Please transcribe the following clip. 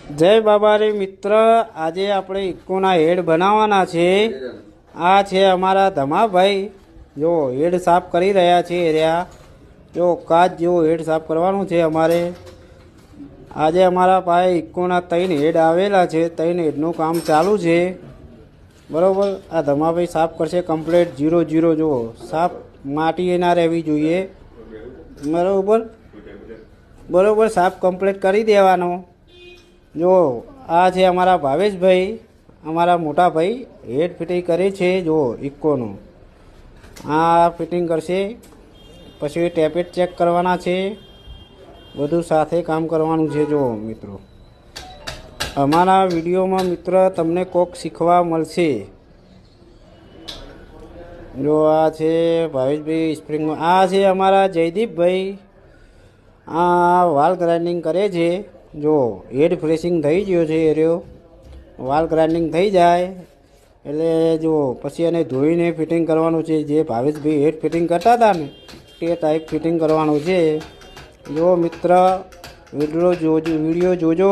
જય બાબા રે મિત્ર, આજે આપણે ઇકોના હેડ બનાવવાના છે। આ છે અમારા ધમાભાઈ, જો હેડ સાફ કરી રહ્યા છે। એરિયા જો કાચ જેવો હેડ સાફ કરવાનું છે અમારે। આજે અમારા પાસે ઇકોના 3 હેડ આવેલા છે। 3 હેડનું કામ ચાલુ છે, બરાબર। આ ધમાભાઈ સાફ કરશે કમ્પ્લીટ 0-0। જો સાફ માટી ના રહેવી જોઈએ, બરાબર સાફ કમ્પ્લીટ કરી દેવાનો। જો આ છે અમારા ભાવેશભાઈ, અમારા મોટા ભાઈ હેડ ફિટિંગ કરે છે। જો ઇકોનું આ ફિટિંગ કરશે, પછી ટેપેટ ચેક કરવાના છે, બધું સાથે કામ કરવાનું છે। જો મિત્રો, અમારા વિડીયોમાં મિત્ર તમને કોક શીખવા મળશે। જો આ છે ભાવેશભાઈ સ્પ્રિંગમાં, આ છે અમારા જયદીપભાઈ, આ વાલ ગ્રાઇન્ડિંગ કરે છે। જો હેડ ફ્રેશિંગ થઈ ગયો છે, એરિયો વાલ ગ્રાઇન્ડિંગ થઈ જાય એટલે જો પછી એને ધોઈને ફિટિંગ કરવાનું છે। જે ભાવેશભાઈ હેડ ફિટિંગ કરતા હતા ને તે ટાઈપ ફિટિંગ કરવાનું છે। જો મિત્ર, વિડીયો જોજો।